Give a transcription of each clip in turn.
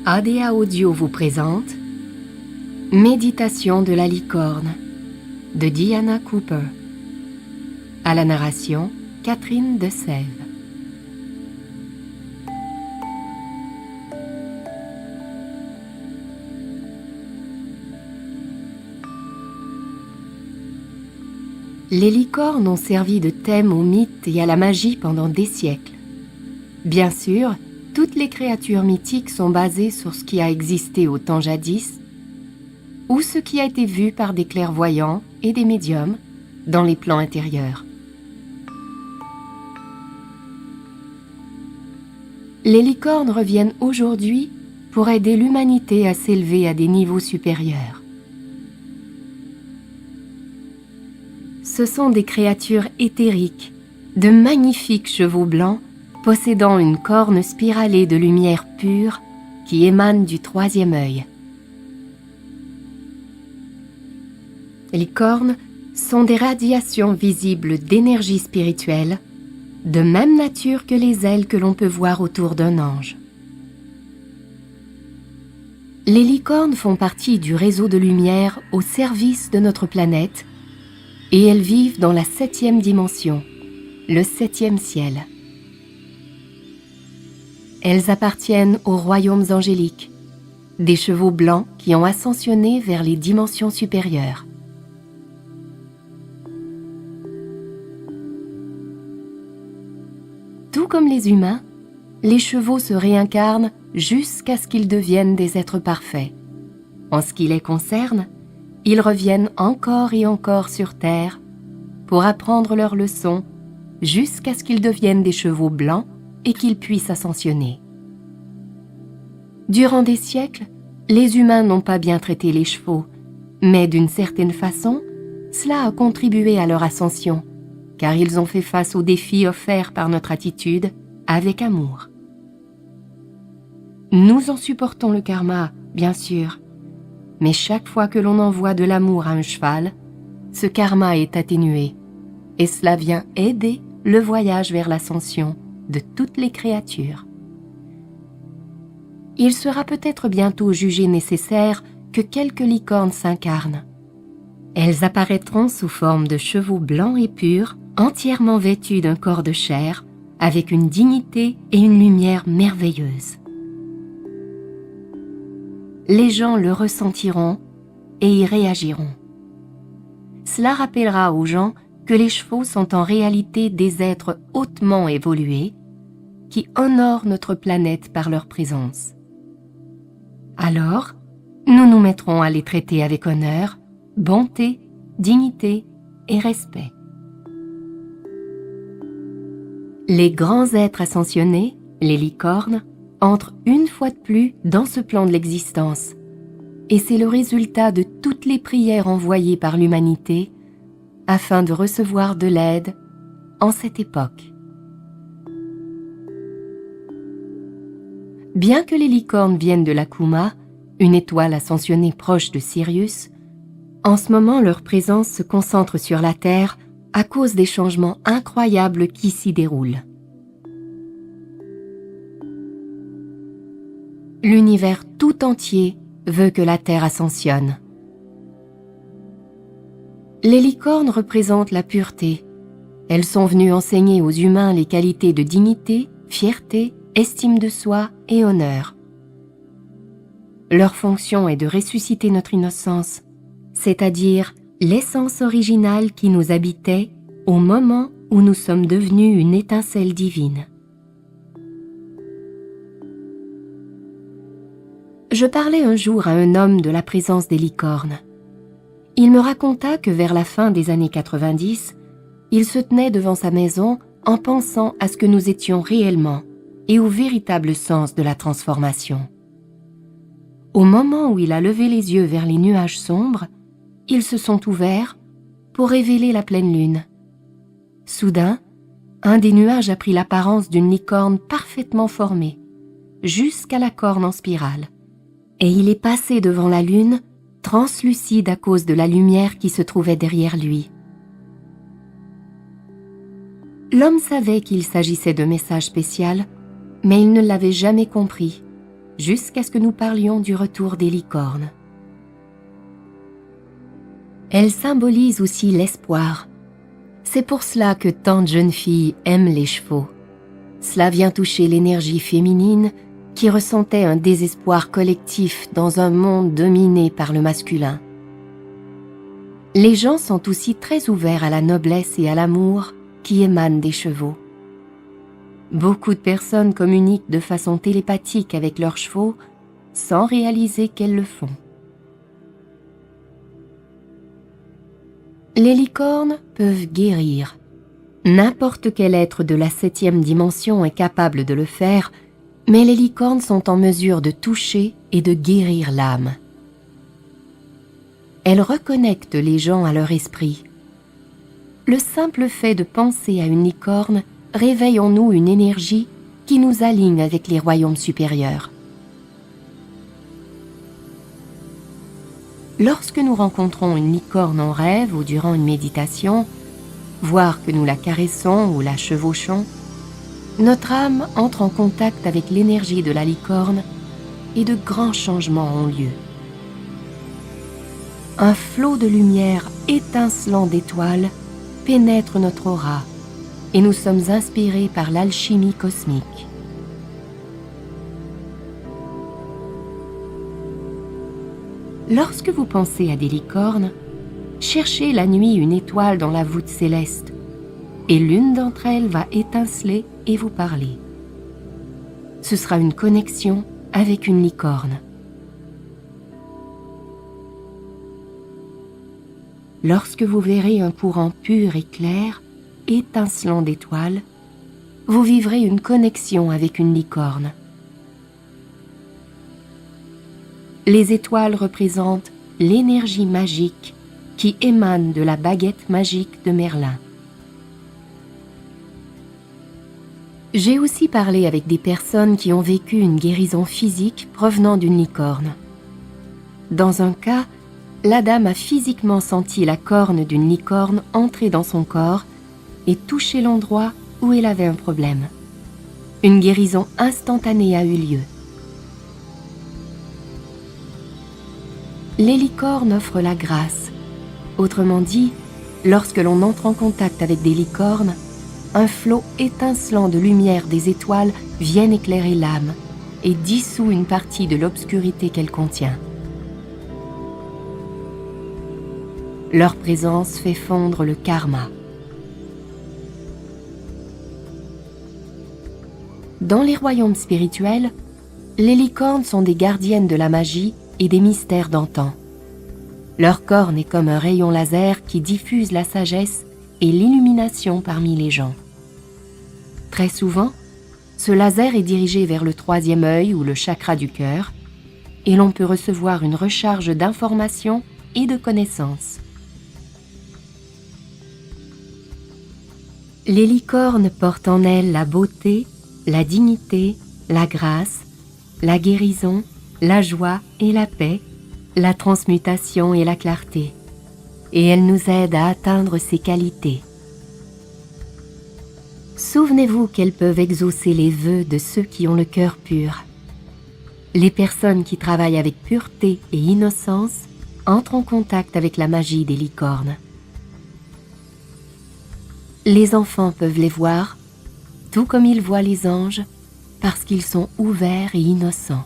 ADA Audio vous présente Méditation de la licorne de Diana Cooper. À la narration, Catherine de Sève. Les licornes ont servi de thème aux mythes et à la magie pendant des siècles. Bien sûr, toutes les créatures mythiques sont basées sur ce qui a existé au temps jadis ou ce qui a été vu par des clairvoyants et des médiums dans les plans intérieurs. Les licornes reviennent aujourd'hui pour aider l'humanité à s'élever à des niveaux supérieurs. Ce sont des créatures éthériques, de magnifiques chevaux blancs possédant une corne spiralée de lumière pure qui émane du troisième œil. Les cornes sont des radiations visibles d'énergie spirituelle, de même nature que les ailes que l'on peut voir autour d'un ange. Les licornes font partie du réseau de lumière au service de notre planète et elles vivent dans la 7e dimension, le 7e ciel. Elles appartiennent aux royaumes angéliques, des chevaux blancs qui ont ascensionné vers les dimensions supérieures. Tout comme les humains, les chevaux se réincarnent jusqu'à ce qu'ils deviennent des êtres parfaits. En ce qui les concerne, ils reviennent encore et encore sur Terre pour apprendre leurs leçons jusqu'à ce qu'ils deviennent des chevaux blancs et qu'ils puissent ascensionner. Durant des siècles, les humains n'ont pas bien traité les chevaux, mais d'une certaine façon, cela a contribué à leur ascension, car ils ont fait face aux défis offerts par notre attitude avec amour. Nous en supportons le karma, bien sûr, mais chaque fois que l'on envoie de l'amour à un cheval, ce karma est atténué, et cela vient aider le voyage vers l'ascension de toutes les créatures. Il sera peut-être bientôt jugé nécessaire que quelques licornes s'incarnent. Elles apparaîtront sous forme de chevaux blancs et purs, entièrement vêtus d'un corps de chair, avec une dignité et une lumière merveilleuses. Les gens le ressentiront et y réagiront. Cela rappellera aux gens que les chevaux sont en réalité des êtres hautement évolués qui honorent notre planète par leur présence. Alors, nous nous mettrons à les traiter avec honneur, bonté, dignité et respect. Les grands êtres ascensionnés, les licornes, entrent une fois de plus dans ce plan de l'existence, et c'est le résultat de toutes les prières envoyées par l'humanité afin de recevoir de l'aide en cette époque. Bien que les licornes viennent de l'Akuma, une étoile ascensionnée proche de Sirius, en ce moment leur présence se concentre sur la Terre à cause des changements incroyables qui s'y déroulent. L'univers tout entier veut que la Terre ascensionne. Les licornes représentent la pureté. Elles sont venues enseigner aux humains les qualités de dignité, fierté, estime de soi et honneur. Leur fonction est de ressusciter notre innocence, c'est-à-dire l'essence originale qui nous habitait au moment où nous sommes devenus une étincelle divine. Je parlais un jour à un homme de la présence des licornes. Il me raconta que vers la fin des années 90, il se tenait devant sa maison en pensant à ce que nous étions réellement et au véritable sens de la transformation. Au moment où il a levé les yeux vers les nuages sombres, ils se sont ouverts pour révéler la pleine lune. Soudain, un des nuages a pris l'apparence d'une licorne parfaitement formée, jusqu'à la corne en spirale, et il est passé devant la lune, translucide à cause de la lumière qui se trouvait derrière lui. L'homme savait qu'il s'agissait d'un message spécial, mais il ne l'avait jamais compris, jusqu'à ce que nous parlions du retour des licornes. Elles symbolisent aussi l'espoir. C'est pour cela que tant de jeunes filles aiment les chevaux. Cela vient toucher l'énergie féminine qui ressentait un désespoir collectif dans un monde dominé par le masculin. Les gens sont aussi très ouverts à la noblesse et à l'amour qui émanent des chevaux. Beaucoup de personnes communiquent de façon télépathique avec leurs chevaux sans réaliser qu'elles le font. Les licornes peuvent guérir. N'importe quel être de la 7e dimension est capable de le faire, mais les licornes sont en mesure de toucher et de guérir l'âme. Elles reconnectent les gens à leur esprit. Le simple fait de penser à une licorne réveille en nous une énergie qui nous aligne avec les royaumes supérieurs. Lorsque nous rencontrons une licorne en rêve ou durant une méditation, voire que nous la caressons ou la chevauchons, notre âme entre en contact avec l'énergie de la licorne et de grands changements ont lieu. Un flot de lumière étincelant d'étoiles pénètre notre aura et nous sommes inspirés par l'alchimie cosmique. Lorsque vous pensez à des licornes, cherchez la nuit une étoile dans la voûte céleste et l'une d'entre elles va étinceler et vous parler. Ce sera une connexion avec une licorne. Lorsque vous verrez un courant pur et clair, étincelant d'étoiles, vous vivrez une connexion avec une licorne. Les étoiles représentent l'énergie magique qui émane de la baguette magique de Merlin. J'ai aussi parlé avec des personnes qui ont vécu une guérison physique provenant d'une licorne. Dans un cas, la dame a physiquement senti la corne d'une licorne entrer dans son corps et toucher l'endroit où elle avait un problème. Une guérison instantanée a eu lieu. Les licornes offrent la grâce. Autrement dit, lorsque l'on entre en contact avec des licornes, un flot étincelant de lumière des étoiles vient éclairer l'âme et dissout une partie de l'obscurité qu'elle contient. Leur présence fait fondre le karma. Dans les royaumes spirituels, les licornes sont des gardiennes de la magie et des mystères d'antan. Leur corne est comme un rayon laser qui diffuse la sagesse et l'illumination parmi les gens. Très souvent, ce laser est dirigé vers le 3e œil ou le chakra du cœur, et l'on peut recevoir une recharge d'informations et de connaissances. Les licornes portent en elles la beauté, la dignité, la grâce, la guérison, la joie et la paix, la transmutation et la clarté, et elles nous aident à atteindre ces qualités. Souvenez-vous qu'elles peuvent exaucer les vœux de ceux qui ont le cœur pur. Les personnes qui travaillent avec pureté et innocence entrent en contact avec la magie des licornes. Les enfants peuvent les voir, tout comme ils voient les anges, parce qu'ils sont ouverts et innocents.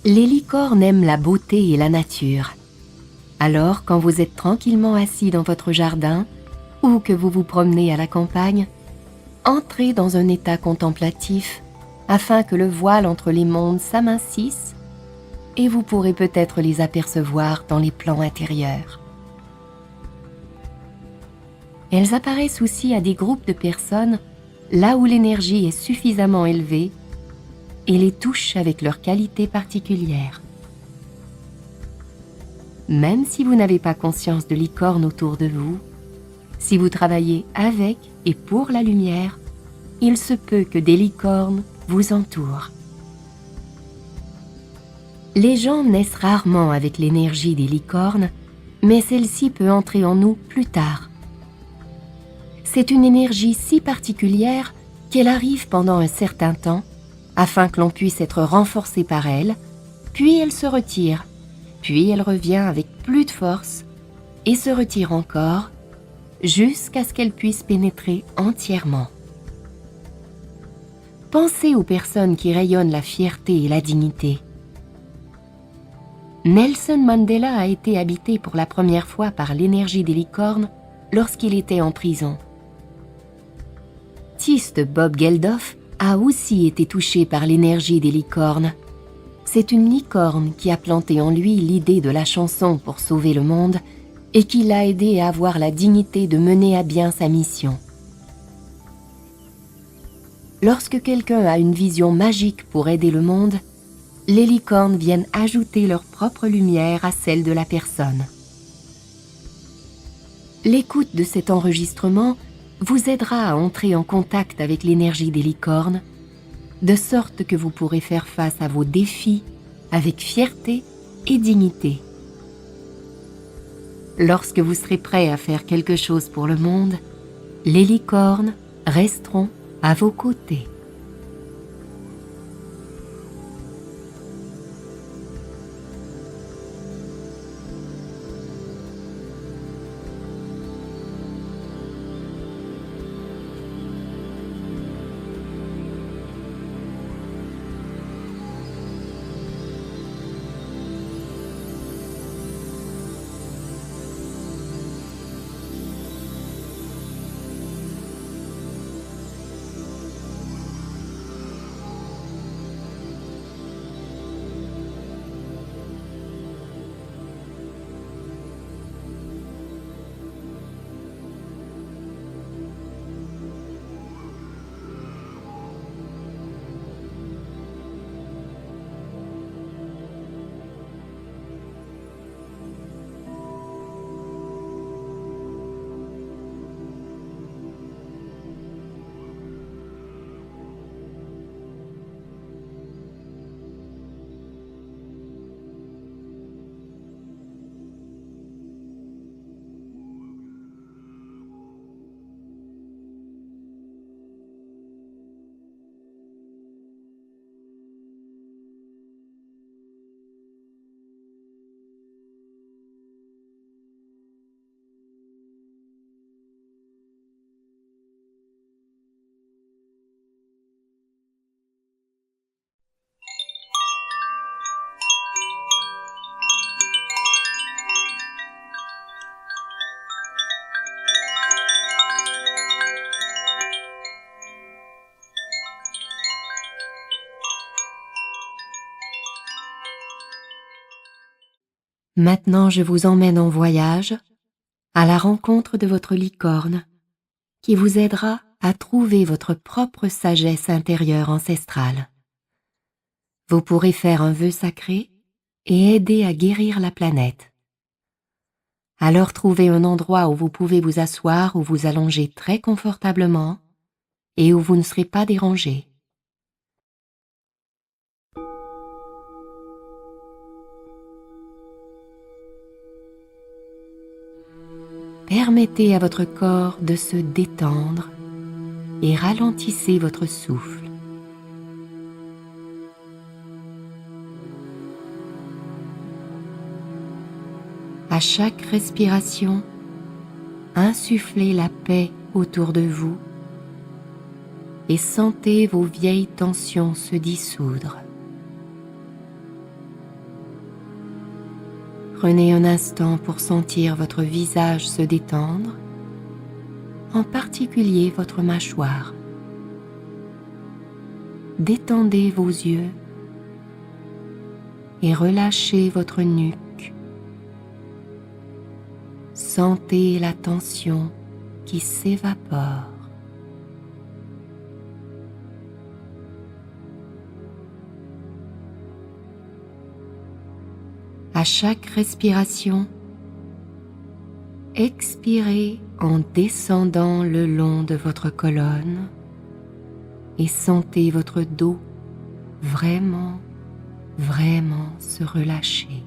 Les licornes aiment la beauté et la nature. Alors, quand vous êtes tranquillement assis dans votre jardin ou que vous vous promenez à la campagne, entrez dans un état contemplatif afin que le voile entre les mondes s'amincisse et vous pourrez peut-être les apercevoir dans les plans intérieurs. Elles apparaissent aussi à des groupes de personnes là où l'énergie est suffisamment élevée et les touchent avec leurs qualités particulières. Même si vous n'avez pas conscience de licornes autour de vous, si vous travaillez avec et pour la lumière, il se peut que des licornes vous entourent. Les gens naissent rarement avec l'énergie des licornes, mais celle-ci peut entrer en nous plus tard. C'est une énergie si particulière qu'elle arrive pendant un certain temps, afin que l'on puisse être renforcé par elle, puis elle se retire, puis elle revient avec plus de force, et se retire encore, jusqu'à ce qu'elle puisse pénétrer entièrement. Pensez aux personnes qui rayonnent la fierté et la dignité. Nelson Mandela a été habité pour la première fois par l'énergie des licornes lorsqu'il était en prison. L'artiste Bob Geldof a aussi été touché par l'énergie des licornes. C'est une licorne qui a planté en lui l'idée de la chanson pour sauver le monde et qui l'a aidé à avoir la dignité de mener à bien sa mission. Lorsque quelqu'un a une vision magique pour aider le monde, les licornes viennent ajouter leur propre lumière à celle de la personne. L'écoute de cet enregistrement vous aidera à entrer en contact avec l'énergie des licornes, de sorte que vous pourrez faire face à vos défis avec fierté et dignité. Lorsque vous serez prêt à faire quelque chose pour le monde, les licornes resteront à vos côtés. Maintenant, je vous emmène en voyage à la rencontre de votre licorne qui vous aidera à trouver votre propre sagesse intérieure ancestrale. Vous pourrez faire un vœu sacré et aider à guérir la planète. Alors trouvez un endroit où vous pouvez vous asseoir ou vous allonger très confortablement et où vous ne serez pas dérangé. Permettez à votre corps de se détendre et ralentissez votre souffle. À chaque respiration, insufflez la paix autour de vous et sentez vos vieilles tensions se dissoudre. Prenez un instant pour sentir votre visage se détendre, en particulier votre mâchoire. Détendez vos yeux et relâchez votre nuque. Sentez la tension qui s'évapore. À chaque respiration, expirez en descendant le long de votre colonne et sentez votre dos vraiment se relâcher.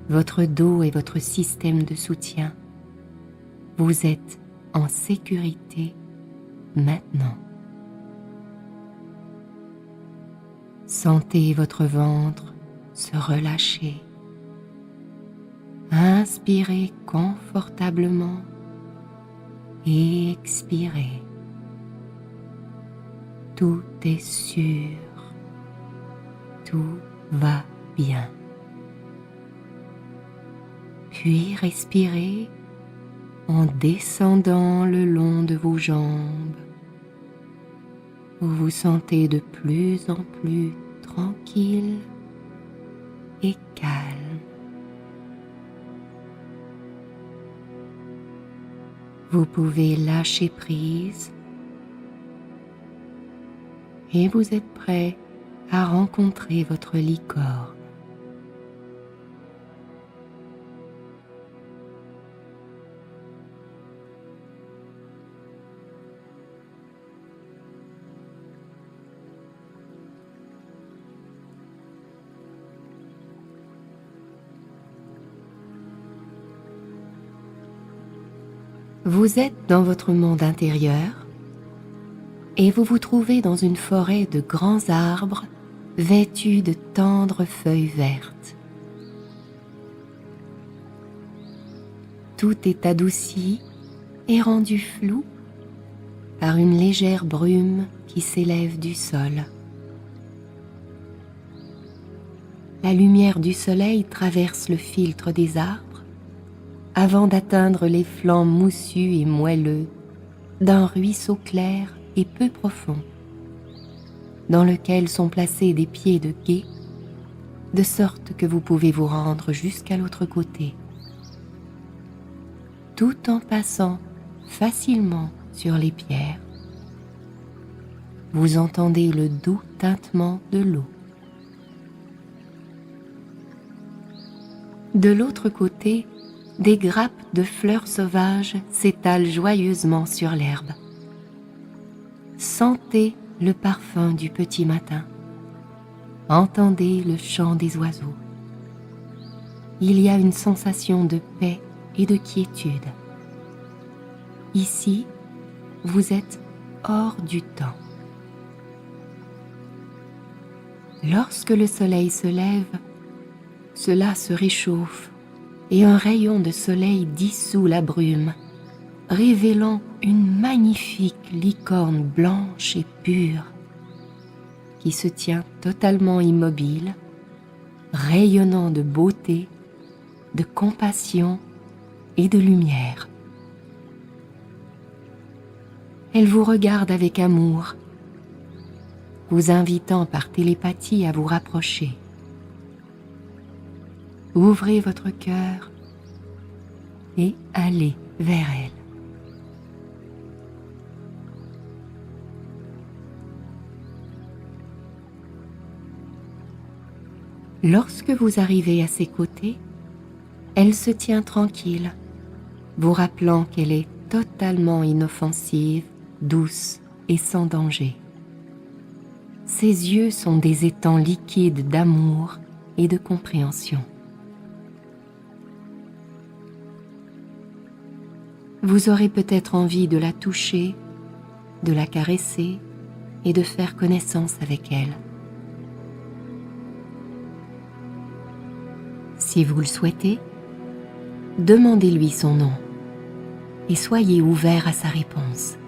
Votre dos est votre système de soutien Vous êtes en sécurité maintenant. Sentez votre ventre se relâcher. Inspirez confortablement et expirez. Tout est sûr. Tout va bien. Puis respirez en descendant le long de vos jambes. Vous vous sentez de plus en plus tranquille et calme. Vous pouvez lâcher prise et vous êtes prêt à rencontrer votre licorne. Vous êtes dans votre monde intérieur et vous vous trouvez dans une forêt de grands arbres vêtus de tendres feuilles vertes. Tout est adouci et rendu flou par une légère brume qui s'élève du sol. La lumière du soleil traverse le filtre des arbres avant d'atteindre les flancs moussus et moelleux d'un ruisseau clair et peu profond, dans lequel sont placés des pieds de gué, de sorte que vous pouvez vous rendre jusqu'à l'autre côté, tout en passant facilement sur les pierres. Vous entendez le doux tintement de l'eau. De l'autre côté, des grappes de fleurs sauvages s'étalent joyeusement sur l'herbe. Sentez le parfum du petit matin. Entendez le chant des oiseaux. Il y a une sensation de paix et de quiétude. Ici, vous êtes hors du temps. Lorsque le soleil se lève, cela se réchauffe et un rayon de soleil dissout la brume, révélant une magnifique licorne blanche et pure qui se tient totalement immobile, rayonnant de beauté, de compassion et de lumière. Elle vous regarde avec amour, vous invitant par télépathie à vous rapprocher. Ouvrez votre cœur et allez vers elle. Lorsque vous arrivez à ses côtés, elle se tient tranquille, vous rappelant qu'elle est totalement inoffensive, douce et sans danger. Ses yeux sont des étangs liquides d'amour et de compréhension. Vous aurez peut-être envie de la toucher, de la caresser et de faire connaissance avec elle. Si vous le souhaitez, demandez-lui son nom et soyez ouvert à sa réponse.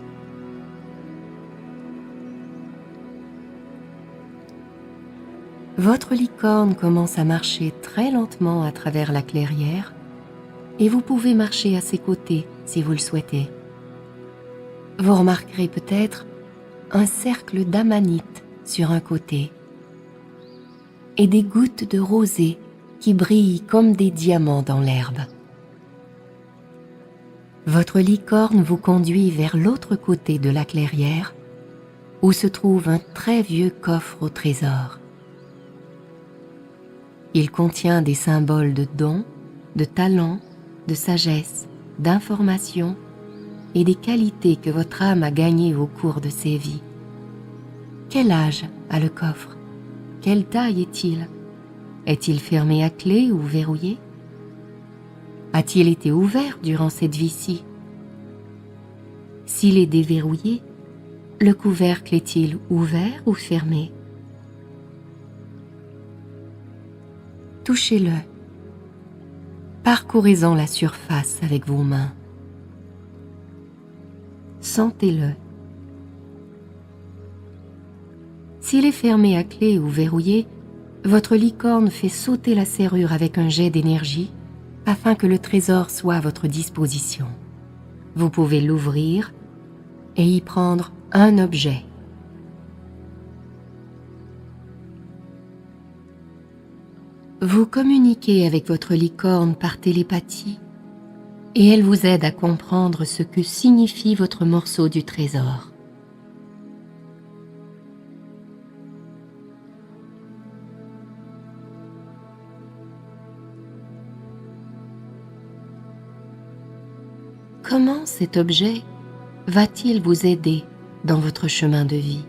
Votre licorne commence à marcher très lentement à travers la clairière et vous pouvez marcher à ses côtés si vous le souhaitez. Vous remarquerez peut-être un cercle d'amanite sur un côté et des gouttes de rosée qui brillent comme des diamants dans l'herbe. Votre licorne vous conduit vers l'autre côté de la clairière où se trouve un très vieux coffre au trésor. Il contient des symboles de dons, de talent, de sagesse, d'information et des qualités que votre âme a gagnées au cours de ses vies. Quel âge a le coffre? Quelle taille est-il? Est-il fermé à clé ou verrouillé? A-t-il été ouvert durant cette vie-ci S'il est déverrouillé, le couvercle est-il ouvert ou fermé? Touchez-le. Parcourez-en la surface avec vos mains. Sentez-le. S'il est fermé à clé ou verrouillé, votre licorne fait sauter la serrure avec un jet d'énergie afin que le trésor soit à votre disposition. Vous pouvez l'ouvrir et y prendre un objet. Vous communiquez avec votre licorne par télépathie et elle vous aide à comprendre ce que signifie votre morceau du trésor. Comment cet objet va-t-il vous aider dans votre chemin de vie?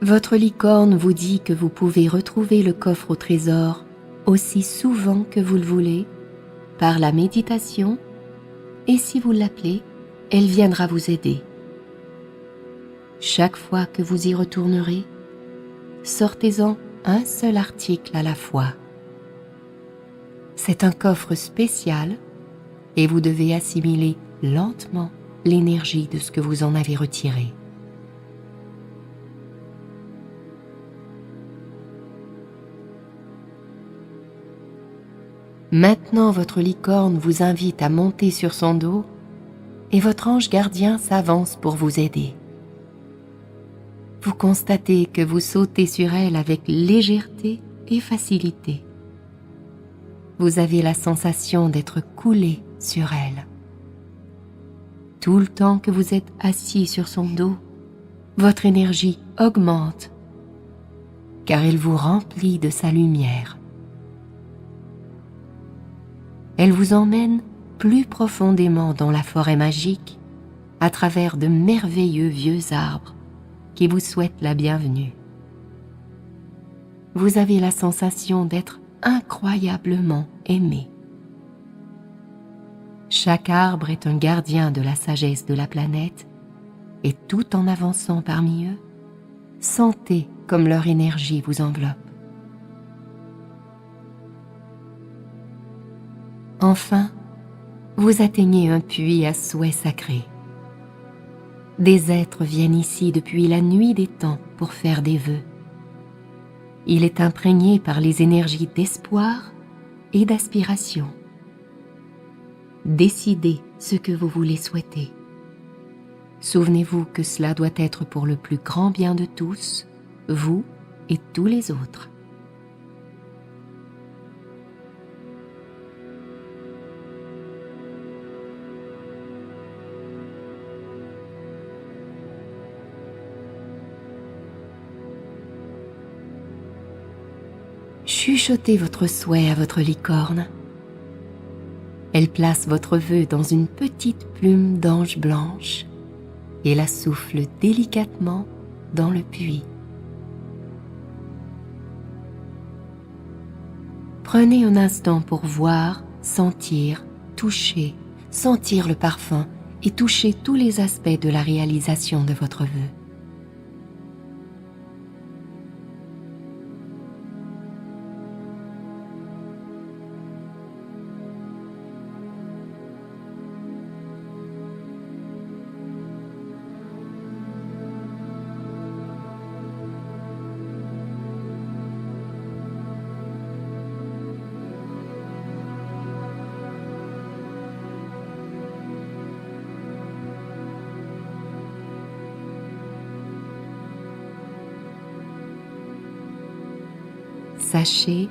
Votre licorne vous dit que vous pouvez retrouver le coffre au trésor aussi souvent que vous le voulez par la méditation et si vous l'appelez, elle viendra vous aider. Chaque fois que vous y retournerez, sortez-en un seul article à la fois. C'est un coffre spécial et vous devez assimiler lentement l'énergie de ce que vous en avez retiré. Maintenant, votre licorne vous invite à monter sur son dos et votre ange gardien s'avance pour vous aider. Vous constatez que vous sautez sur elle avec légèreté et facilité. Vous avez la sensation d'être coulé sur elle. Tout le temps que vous êtes assis sur son dos, votre énergie augmente car elle vous remplit de sa lumière. Elle vous emmène plus profondément dans la forêt magique à travers de merveilleux vieux arbres qui vous souhaitent la bienvenue. Vous avez la sensation d'être incroyablement aimé. Chaque arbre est un gardien de la sagesse de la planète et tout en avançant parmi eux, sentez comme leur énergie vous enveloppe. Enfin, vous atteignez un puits à souhait sacré. Des êtres viennent ici depuis la nuit des temps pour faire des vœux. Il est imprégné par les énergies d'espoir et d'aspiration. Décidez ce que vous voulez souhaiter. Souvenez-vous que cela doit être pour le plus grand bien de tous, vous et tous les autres. Chuchotez votre souhait à votre licorne. Elle place votre vœu dans une petite plume d'ange blanche et la souffle délicatement dans le puits. Prenez un instant pour voir, sentir, toucher, sentir le parfum et toucher tous les aspects de la réalisation de votre vœu. Sachez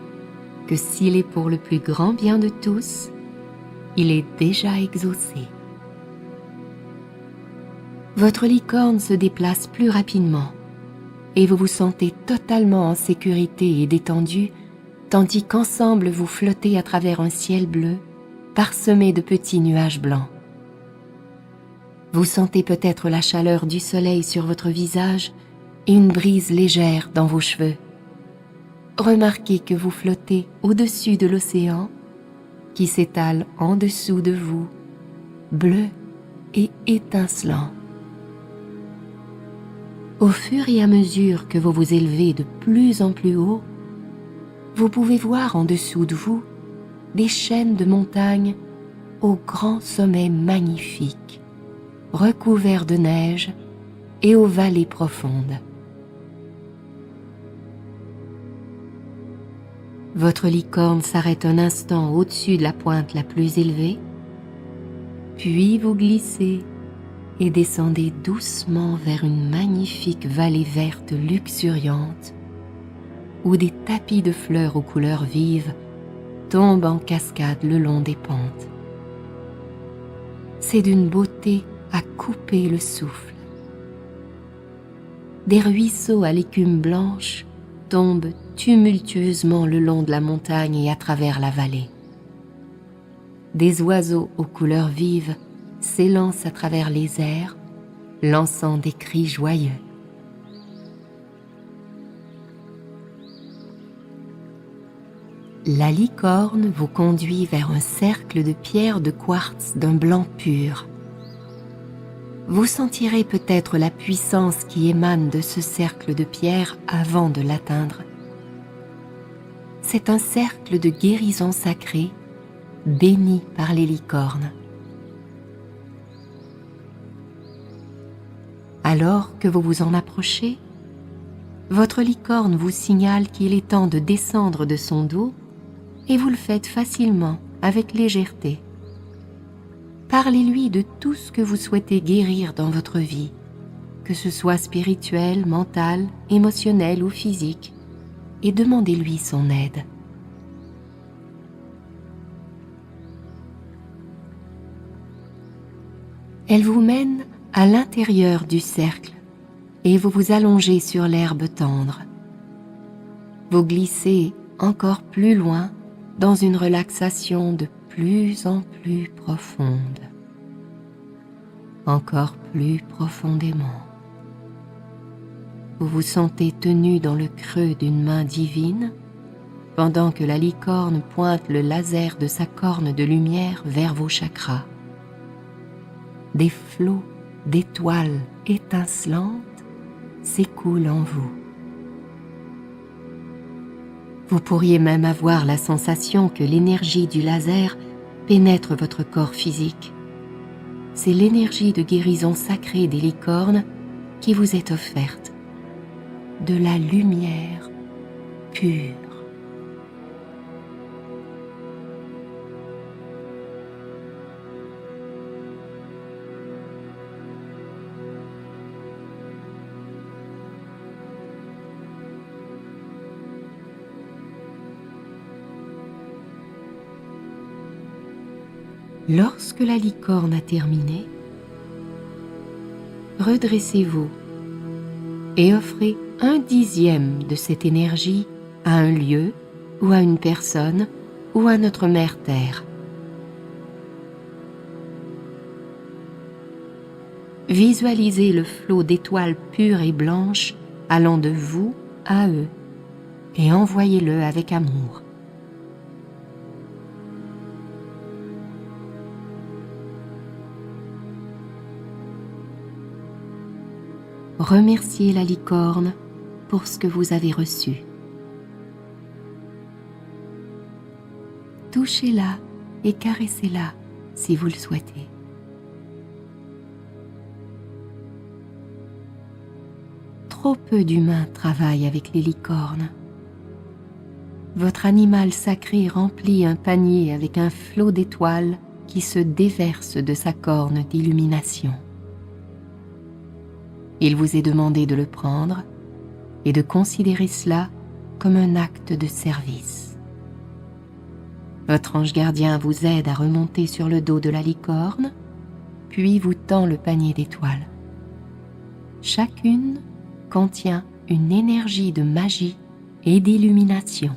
que s'il est pour le plus grand bien de tous, il est déjà exaucé. Votre licorne se déplace plus rapidement et vous vous sentez totalement en sécurité et détendu, tandis qu'ensemble vous flottez à travers un ciel bleu parsemé de petits nuages blancs. Vous sentez peut-être la chaleur du soleil sur votre visage et une brise légère dans vos cheveux. Remarquez que vous flottez au-dessus de l'océan qui s'étale en dessous de vous, bleu et étincelant. Au fur et à mesure que vous vous élevez de plus en plus haut, vous pouvez voir en dessous de vous des chaînes de montagnes aux grands sommets magnifiques, recouverts de neige et aux vallées profondes. Votre licorne s'arrête un instant au-dessus de la pointe la plus élevée, puis vous glissez et descendez doucement vers une magnifique vallée verte luxuriante où des tapis de fleurs aux couleurs vives tombent en cascade le long des pentes. C'est d'une beauté à couper le souffle. Des ruisseaux à l'écume blanche tombent tumultueusement le long de la montagne et à travers la vallée. Des oiseaux aux couleurs vives s'élancent à travers les airs, lançant des cris joyeux. La licorne vous conduit vers un cercle de pierres de quartz d'un blanc pur. Vous sentirez peut-être la puissance qui émane de ce cercle de pierres avant de l'atteindre. C'est un cercle de guérison sacrée, béni par les licornes. Alors que vous vous en approchez, votre licorne vous signale qu'il est temps de descendre de son dos et vous le faites facilement, avec légèreté. Parlez-lui de tout ce que vous souhaitez guérir dans votre vie, que ce soit spirituel, mental, émotionnel ou physique, et demandez-lui son aide. Elle vous mène à l'intérieur du cercle et vous vous allongez sur l'herbe tendre. Vous glissez encore plus loin dans une relaxation de plus en plus profonde, encore plus profondément. Vous vous sentez tenu dans le creux d'une main divine pendant que la licorne pointe le laser de sa corne de lumière vers vos chakras. Des flots d'étoiles étincelantes s'écoulent en vous. Vous pourriez même avoir la sensation que l'énergie du laser pénètre votre corps physique. C'est l'énergie de guérison sacrée des licornes qui vous est offerte, de la lumière pure. Lorsque la licorne a terminé, redressez-vous et offrez 1/10 de cette énergie à un lieu ou à une personne ou à notre mère Terre. Visualisez le flot d'étoiles pures et blanches allant de vous à eux et envoyez-le avec amour. Remerciez la licorne pour ce que vous avez reçu. Touchez-la et caressez-la si vous le souhaitez. Trop peu d'humains travaillent avec les licornes. Votre animal sacré remplit un panier avec un flot d'étoiles qui se déverse de sa corne d'illumination. Il vous est demandé de le prendre et de considérer cela comme un acte de service. Votre ange gardien vous aide à remonter sur le dos de la licorne, puis vous tend le panier d'étoiles. Chacune contient une énergie de magie et d'illumination.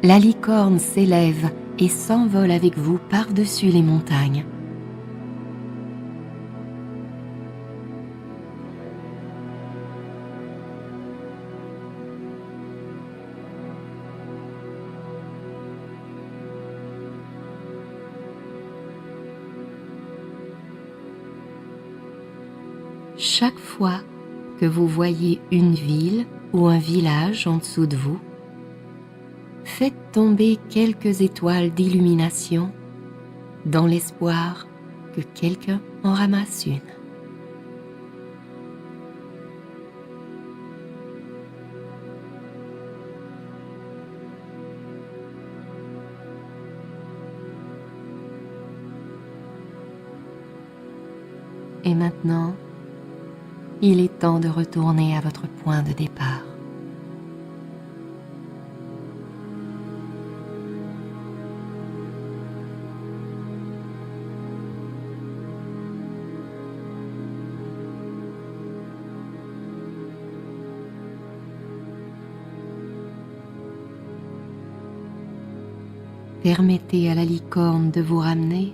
la licorne s'élève et s'envole avec vous par-dessus les montagnes. Chaque fois que vous voyez une ville ou un village en dessous de vous, faites tomber quelques étoiles d'illumination dans l'espoir que quelqu'un en ramasse une. Et maintenant, il est temps de retourner à votre point de départ. Permettez à la licorne de vous ramener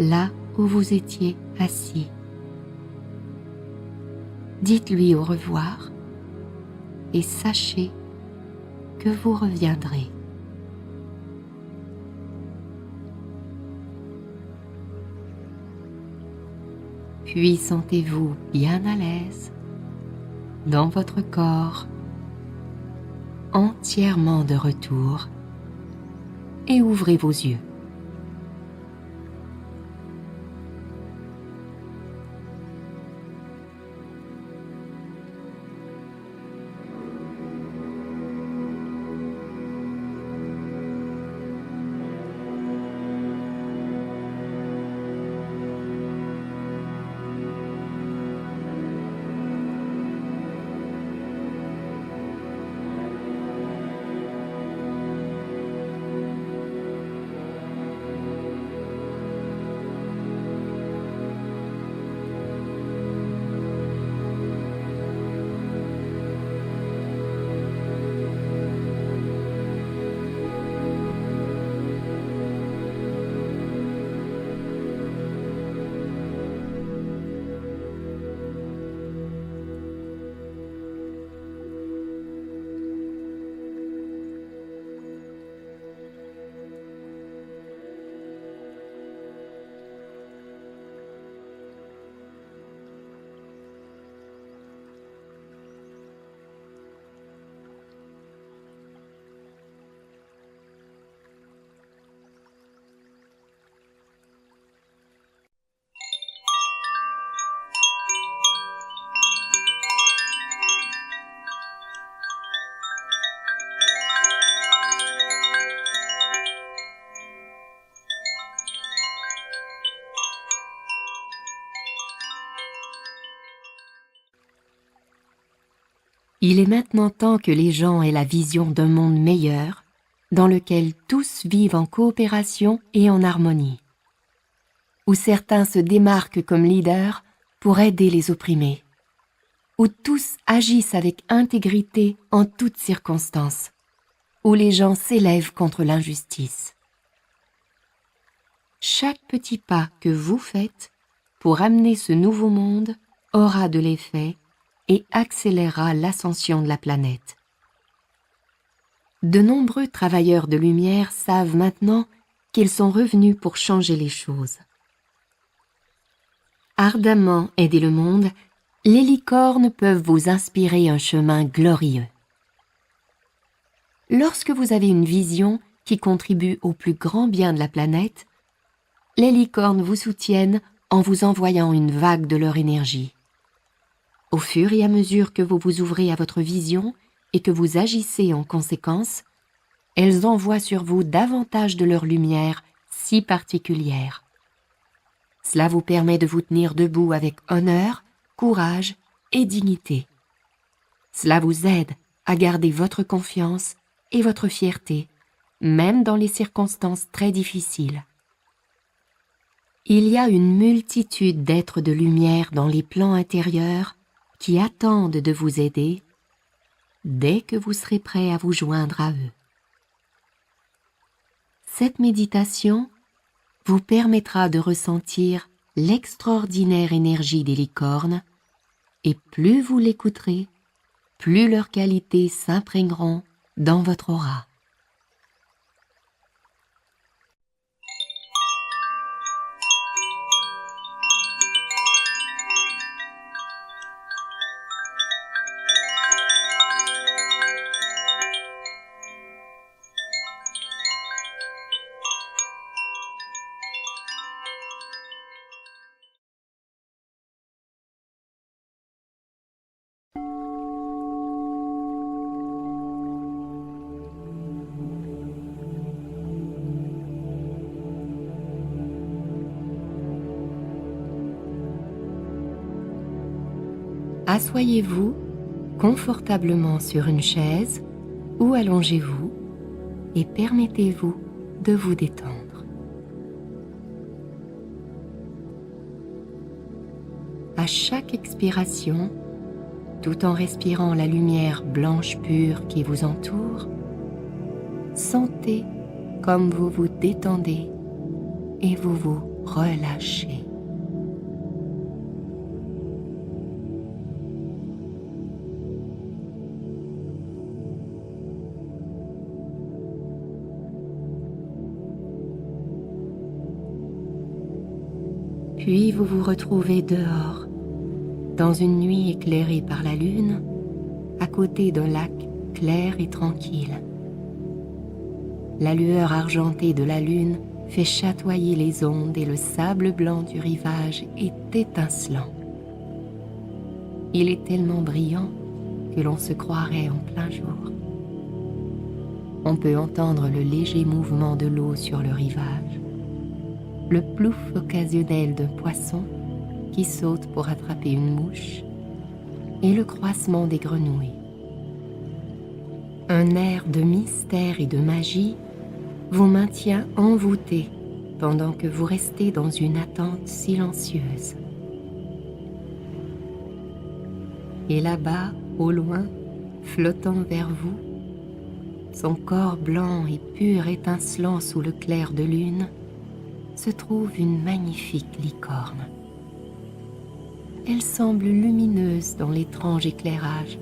là où vous étiez assis. Dites-lui au revoir et sachez que vous reviendrez. Puis sentez-vous bien à l'aise dans votre corps, entièrement de retour, et ouvrez vos yeux. Il est maintenant temps que les gens aient la vision d'un monde meilleur, dans lequel tous vivent en coopération et en harmonie, où certains se démarquent comme leaders pour aider les opprimés, où tous agissent avec intégrité en toutes circonstances, où les gens s'élèvent contre l'injustice. Chaque petit pas que vous faites pour amener ce nouveau monde aura de l'effet et accélérera l'ascension de la planète. De nombreux travailleurs de lumière savent maintenant qu'ils sont revenus pour changer les choses. Ardemment aider le monde, les licornes peuvent vous inspirer un chemin glorieux. Lorsque vous avez une vision qui contribue au plus grand bien de la planète, les licornes vous soutiennent en vous envoyant une vague de leur énergie. Au fur et à mesure que vous vous ouvrez à votre vision et que vous agissez en conséquence, elles envoient sur vous davantage de leur lumière si particulière. Cela vous permet de vous tenir debout avec honneur, courage et dignité. Cela vous aide à garder votre confiance et votre fierté, même dans les circonstances très difficiles. Il y a une multitude d'êtres de lumière dans les plans intérieurs qui attendent de vous aider dès que vous serez prêt à vous joindre à eux. Cette méditation vous permettra de ressentir l'extraordinaire énergie des licornes et plus vous l'écouterez, plus leurs qualités s'imprégneront dans votre aura. Assoyez-vous confortablement sur une chaise ou allongez-vous et permettez-vous de vous détendre. À chaque expiration, tout en respirant la lumière blanche pure qui vous entoure, sentez comme vous vous détendez et vous vous relâchez. Puis vous vous retrouvez dehors, dans une nuit éclairée par la lune, à côté d'un lac clair et tranquille. La lueur argentée de la lune fait chatoyer les ondes et le sable blanc du rivage est étincelant. Il est tellement brillant que l'on se croirait en plein jour. On peut entendre le léger mouvement de l'eau sur le rivage, le plouf occasionnel d'un poisson qui saute pour attraper une mouche et le croassement des grenouilles. Un air de mystère et de magie vous maintient envoûté pendant que vous restez dans une attente silencieuse. Et là-bas, au loin, flottant vers vous, son corps blanc et pur étincelant sous le clair de lune, se trouve une magnifique licorne. Elle semble lumineuse dans l'étrange éclairage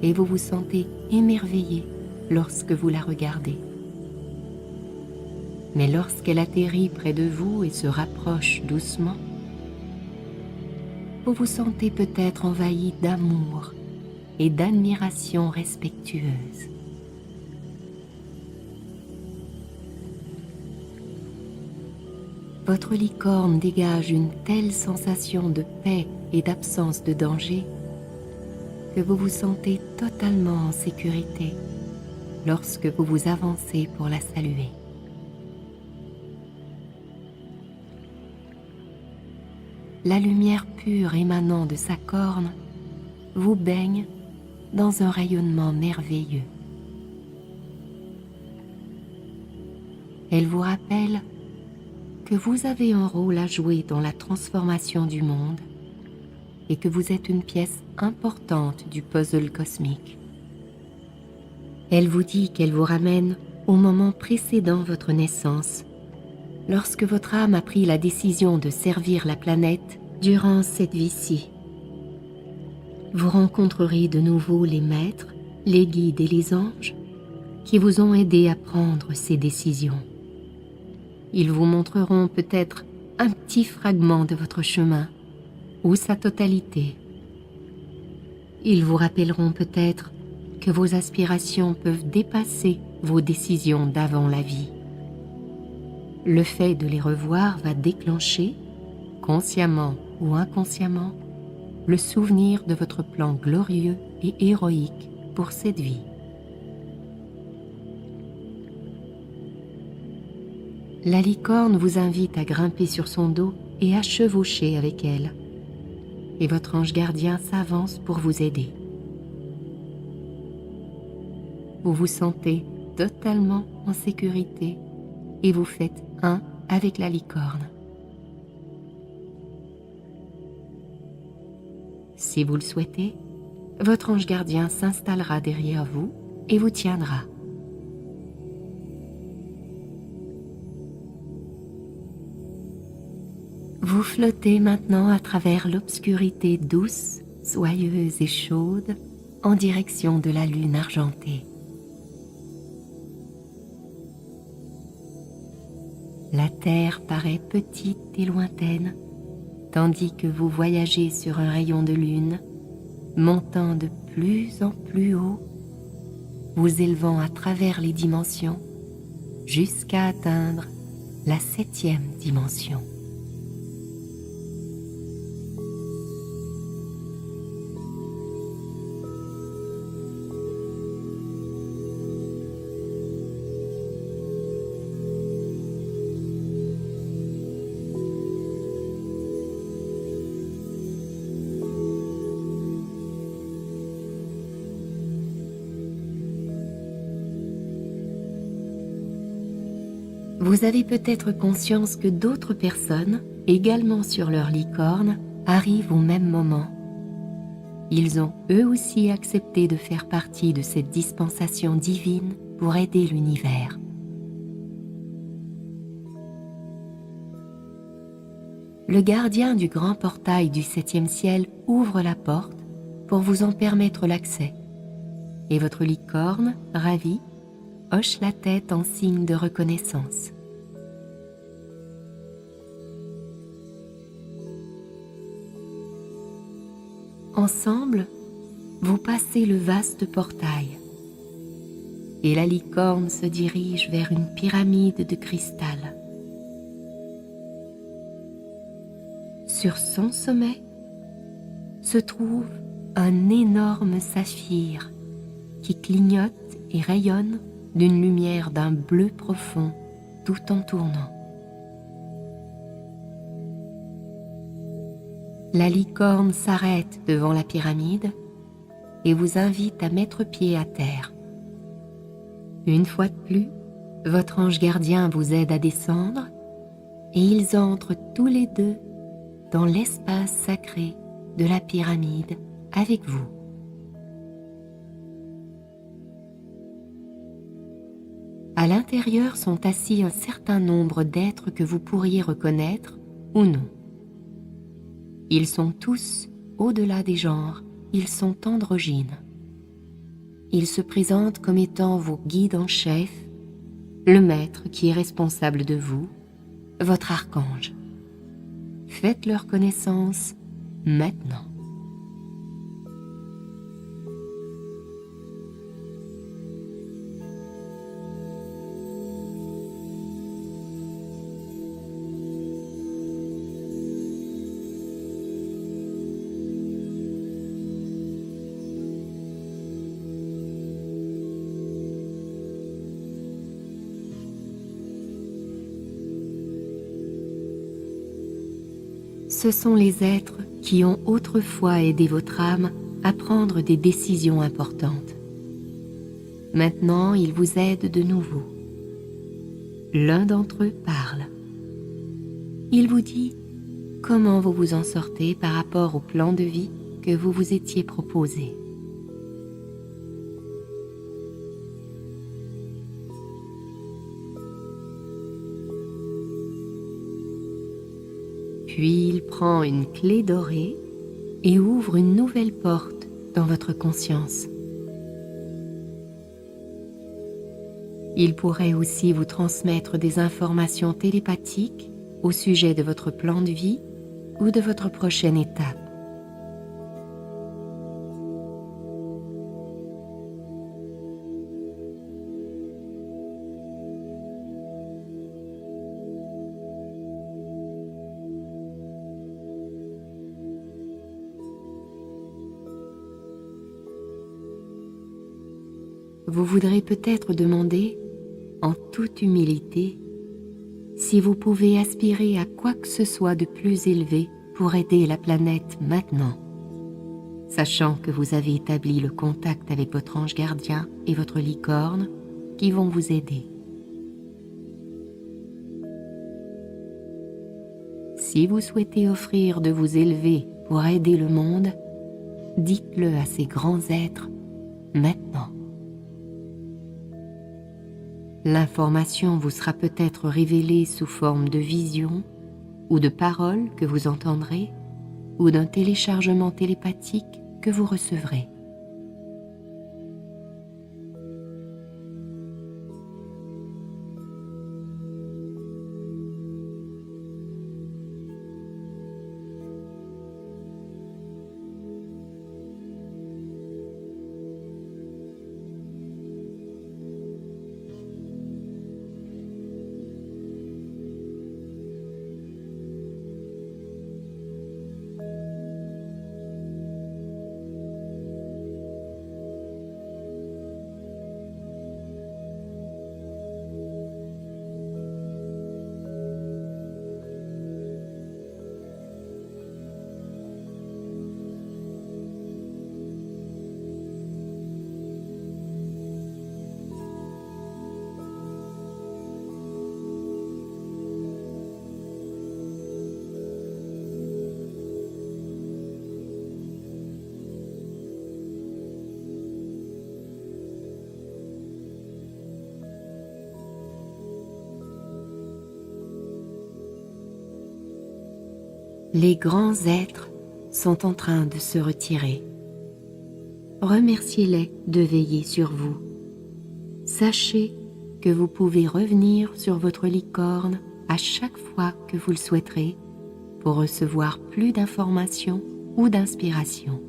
et vous vous sentez émerveillé lorsque vous la regardez. Mais lorsqu'elle atterrit près de vous et se rapproche doucement, vous vous sentez peut-être envahi d'amour et d'admiration respectueuse. Votre licorne dégage une telle sensation de paix et d'absence de danger que vous vous sentez totalement en sécurité lorsque vous vous avancez pour la saluer. La lumière pure émanant de sa corne vous baigne dans un rayonnement merveilleux. Elle vous rappelle que vous avez un rôle à jouer dans la transformation du monde et que vous êtes une pièce importante du puzzle cosmique. Elle vous dit qu'elle vous ramène au moment précédant votre naissance, lorsque votre âme a pris la décision de servir la planète durant cette vie-ci. Vous rencontrerez de nouveau les maîtres, les guides et les anges qui vous ont aidé à prendre ces décisions. Ils vous montreront peut-être un petit fragment de votre chemin ou sa totalité. Ils vous rappelleront peut-être que vos aspirations peuvent dépasser vos décisions d'avant la vie. Le fait de les revoir va déclencher, consciemment ou inconsciemment, le souvenir de votre plan glorieux et héroïque pour cette vie. La licorne vous invite à grimper sur son dos et à chevaucher avec elle. Et votre ange gardien s'avance pour vous aider. Vous vous sentez totalement en sécurité et vous faites un avec la licorne. Si vous le souhaitez, votre ange gardien s'installera derrière vous et vous tiendra. Vous flottez maintenant à travers l'obscurité douce, soyeuse et chaude en direction de la lune argentée. La Terre paraît petite et lointaine, tandis que vous voyagez sur un rayon de lune, montant de plus en plus haut, vous élevant à travers les dimensions, jusqu'à atteindre la 7e dimension. Vous avez peut-être conscience que d'autres personnes, également sur leur licorne, arrivent au même moment. Ils ont eux aussi accepté de faire partie de cette dispensation divine pour aider l'univers. Le gardien du grand portail du 7e ciel ouvre la porte pour vous en permettre l'accès. Et votre licorne, ravie, hoche la tête en signe de reconnaissance. Ensemble, vous passez le vaste portail et la licorne se dirige vers une pyramide de cristal. Sur son sommet se trouve un énorme saphir qui clignote et rayonne d'une lumière d'un bleu profond tout en tournant. La licorne s'arrête devant la pyramide et vous invite à mettre pied à terre. Une fois de plus, votre ange gardien vous aide à descendre et ils entrent tous les deux dans l'espace sacré de la pyramide avec vous. À l'intérieur sont assis un certain nombre d'êtres que vous pourriez reconnaître ou non. Ils sont tous au-delà des genres, ils sont androgynes. Ils se présentent comme étant vos guides en chef, le maître qui est responsable de vous, votre archange. Faites leur connaissance maintenant. Ce sont les êtres qui ont autrefois aidé votre âme à prendre des décisions importantes. Maintenant, ils vous aident de nouveau. L'un d'entre eux parle. Il vous dit comment vous vous en sortez par rapport au plan de vie que vous vous étiez proposé. Puis il prend une clé dorée et ouvre une nouvelle porte dans votre conscience. Il pourrait aussi vous transmettre des informations télépathiques au sujet de votre plan de vie ou de votre prochaine étape. Vous voudrez peut-être demander, en toute humilité, si vous pouvez aspirer à quoi que ce soit de plus élevé pour aider la planète maintenant, sachant que vous avez établi le contact avec votre ange gardien et votre licorne qui vont vous aider. Si vous souhaitez offrir de vous élever pour aider le monde, dites-le à ces grands êtres maintenant. L'information vous sera peut-être révélée sous forme de vision, ou de paroles que vous entendrez, ou d'un téléchargement télépathique que vous recevrez. Les grands êtres sont en train de se retirer. Remerciez-les de veiller sur vous. Sachez que vous pouvez revenir sur votre licorne à chaque fois que vous le souhaiterez pour recevoir plus d'informations ou d'inspiration.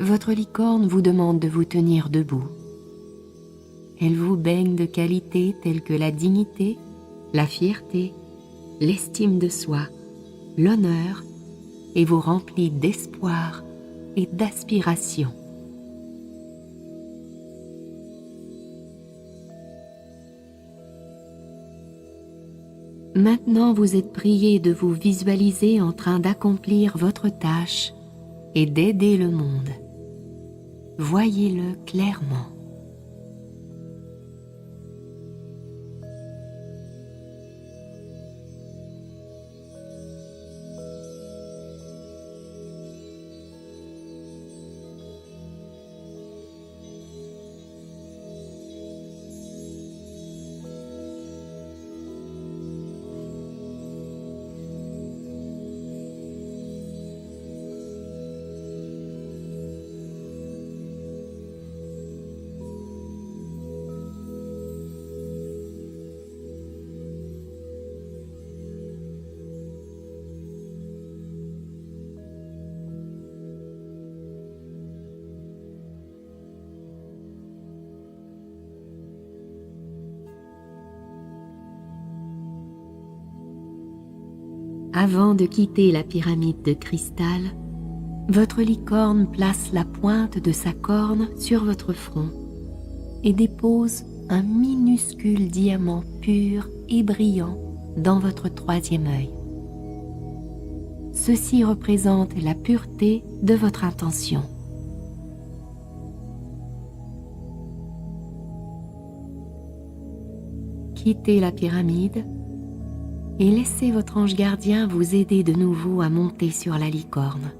Votre licorne vous demande de vous tenir debout. Elle vous baigne de qualités telles que la dignité, la fierté, l'estime de soi, l'honneur et vous remplit d'espoir et d'aspiration. Maintenant, vous êtes prié de vous visualiser en train d'accomplir votre tâche et d'aider le monde. Voyez-le clairement. Avant de quitter la pyramide de cristal, votre licorne place la pointe de sa corne sur votre front et dépose un minuscule diamant pur et brillant dans votre troisième œil. Ceci représente la pureté de votre intention. Quittez la pyramide et laissez votre ange gardien vous aider de nouveau à monter sur la licorne.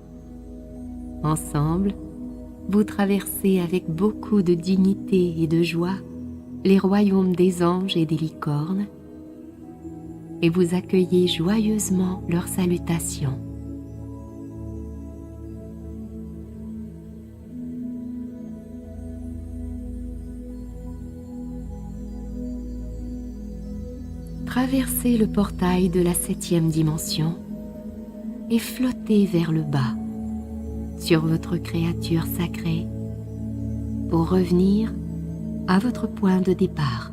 Ensemble, vous traversez avec beaucoup de dignité et de joie les royaumes des anges et des licornes et vous accueillez joyeusement leurs salutations. Traversez le portail de la 7e dimension et flottez vers le bas sur votre créature sacrée pour revenir à votre point de départ.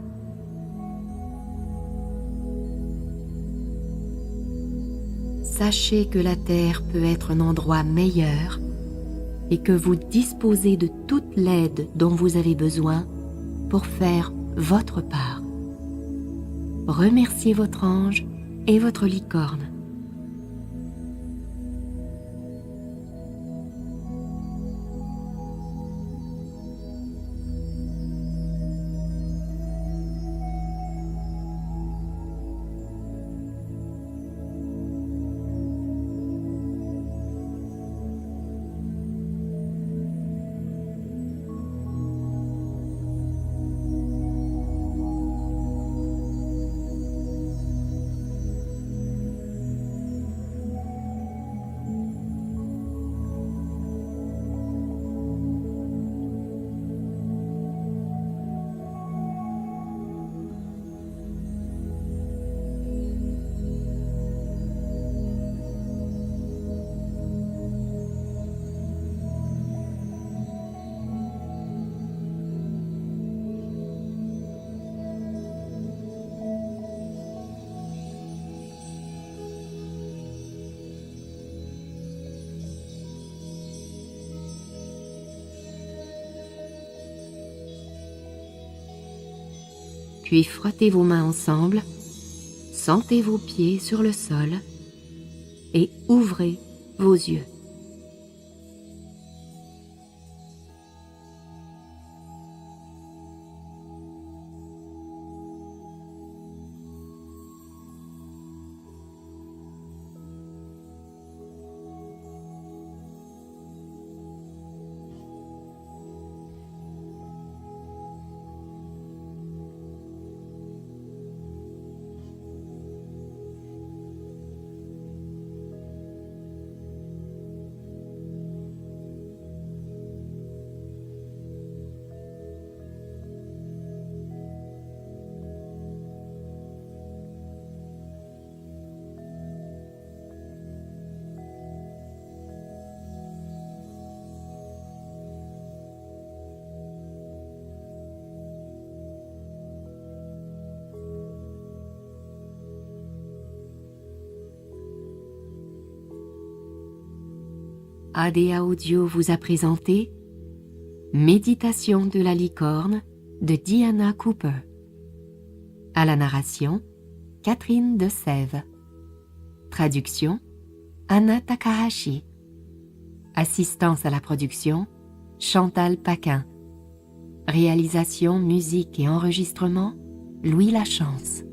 Sachez que la Terre peut être un endroit meilleur et que vous disposez de toute l'aide dont vous avez besoin pour faire votre part. Remerciez votre ange et votre licorne. Puis frottez vos mains ensemble, sentez vos pieds sur le sol et ouvrez vos yeux. ADA Audio vous a présenté Méditation de la licorne de Diana Cooper. À la narration, Catherine de Sève. Traduction, Anna Takahashi. Assistance à la production, Chantal Paquin. Réalisation, musique et enregistrement, Louis Lachance.